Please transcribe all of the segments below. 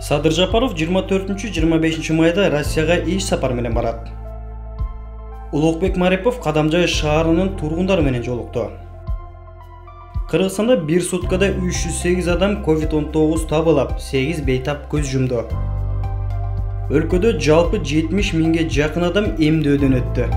Садыр Жапаров 24-25 майда Россияга иш сапар менен барат. Улукбек Марипов Кадамжай шаарынын тургундары менен жолукту. Кыргызстанда бир суткада 308 адам COVID-19 табылып, 8 бейтап көз жумду. Өлкөдө жалпы 70 миңге жакын адам эмдөөдөн өттү.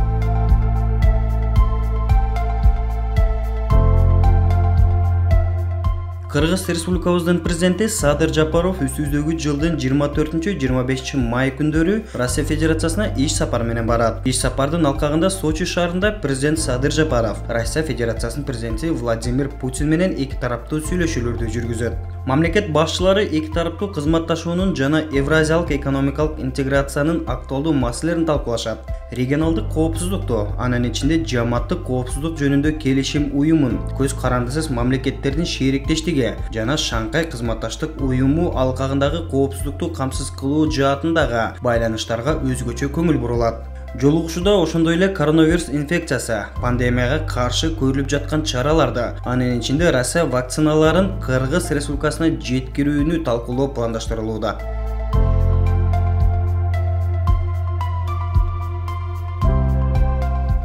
Кыргыз Республикабыздын президенти Садыр Жапаров өсүүздөгү жылдын 24-25 май күндөрү Россия Федерациясына иш сапар менен барат. Иш сапардын алкагында Сочи шаарында президент Садыр Жапаров Россия Федерациясынын президенти Владимир Путин менен эки тараптуу сүйлөшүүлөрдү жүргүзөт. Мамлекет башчылары эки тараптуу кызматташуунун жана Евразиялык экономикалык интеграциянын актуалдуу маселелерин талкуулашат. Регионалдык коопсуздукту, анын ичинде жааматтык коопсуздук жөнүндө келишим уюмун, көз карандысыз мамлекеттердин шериктештиги жана Шанхай кызматташтык уюму алкагындагы коопсуздукту камсыз кылуу жаатындагы байланыштарга өзгөчө көңүл бурулат. Жолугушууда ошондой эле коронавирус инфекциясы, пандемияга каршы көрүлүп жаткан чараларды, анын ичинде Россия вакциналарын Кыргыз Республикасына жеткирүүнү талкуулоо пландаштырылууда.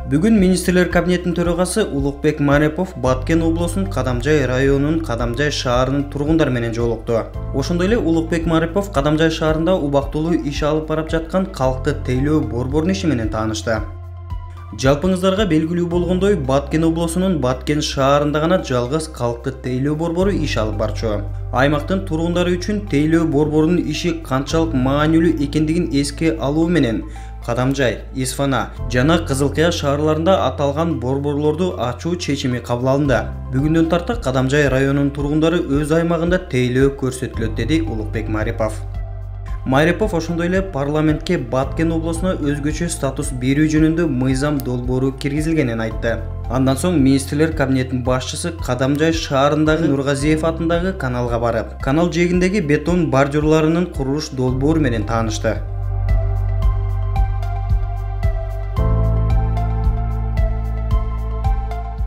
Бүгүн министрлер кабинетинин төрагасы Улукбек Марипов Баткен облусунун Кадамжай районунун Кадамжай шаарынын тургундары менен жолукту. Ошондой эле Улукбек Марипов Кадамжай шаарында убактылуу иш алып барып жаткан калкты тейлөө борборунун иши менен таанышты. Жалпыңыздарга белгилүү болгондой, Баткен облусунун Баткен шаарында гана жалгыз калкты тейлөө борбору иш алып барчу. Аймактын тургундары үчүн тейлөө борборунун иши канчалык маанилүү экендигин эске алуу менен Кадамжай, Исфана жана Кызылкыя шаарларында аталган борборлорду ачуу чечими кабыл алынды. Бүгүндөн тарта Кадамжай районунун тургундары өз аймагында тейлөө көрсөтүлөт, деди Улукбек Марипов. Марипов ошондой эле парламентке Баткен облусуна өзгөчө статус берүү жөнүндө мыйзам долбоору киргизилгенин айтты. Андан соң министрлер кабинетинин башчысы Кадамжай шаарындагы Нургазиев атындагы каналга барып, канал жээгиндеги бетон бордюрларынын курулуш долбоору менен таанышты.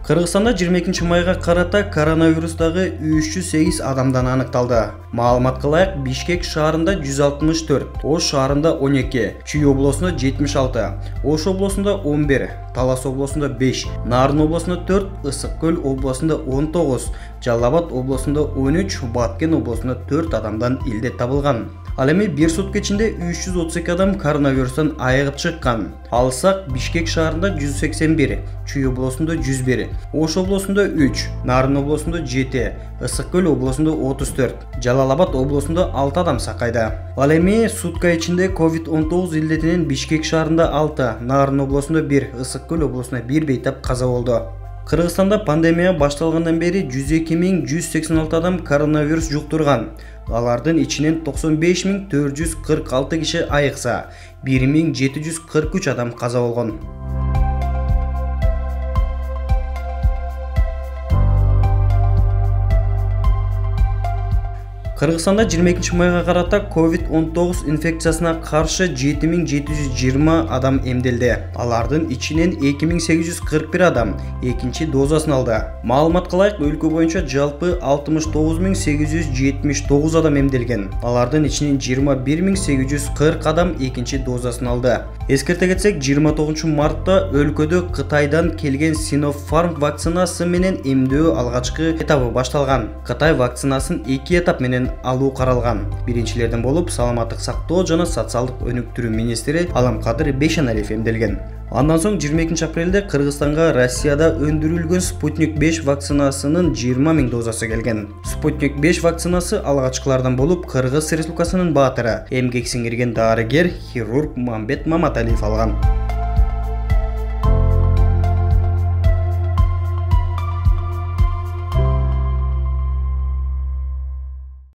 Кыргызстанда 22 майга карата коронавирустагы 308 адамдан аныкталды. Маалыматка ылайык Бишкек шаарында 164, Ош шаарында 12, Чүй облусунда 76, Ош облусунда 11, Талас облусунда 5, Нарын облусунда 4, Ысык Көл облусунда 19, Жалал Абад облусунда 13, Баткен облусунда 4 адамдан илдет табылган. Ал эми бир сутка ичинде 332 адам коронавирустан айыгып чыккан. Алсак Бишкек шаарында 181, Чүй облусунда 101, Ош облусунда 3, Нарын облусунда 7, Ысык Көл облусунда 34, Жалал Абад облусунда 6 адам сакайда. Ал эми сутка ичинде COVID-19 илдетинен Бишкек шаарында 6, Нарын облусунда 1, Ысык Көл облусунда 1 бейтап каза болду. Кыргызстанда пандемия башталгандан бери 102.186 адам коронавирус жуктурган. Алардын ичинен 95.446 киши айыкса, 1.743 адам каза болгон. Кыргызстанда 22 майга карата COVID-19 инфекциясына каршы 7720 адам эмделди. Алардын ичинен 2841 адам экинчи дозасын алды. Маалыматка ылайык өлкө боюнча жалпы 69879 адам эмделген. Алардын ичинен 21840 адам экинчи дозасын алды. Эскерте кетсек, 29 мартта өлкөдө Кытайдан келген Sinopharm вакцинасы менен эмдөө алгачкы этабы башталган. Кытай вакцинасын 2 этап менен алуу каралган. Биринчилерден болуп саламаттык сактоо жана социалдык өнүктүрүү министри Аламкадыр Бейшеналиев эмделген. Андан соң 22 апрелде Кыргызстанга Россияда өндүрүлгөн Спутник 5 вакцинасынын 20 000 дозасы келген. Спутник 5 вакцинасы алгачкылардан болуп Кыргыз Республикасынын баатыры, эмгек сиңирген дарыгер, хирург Мамбет Маматалиев алган.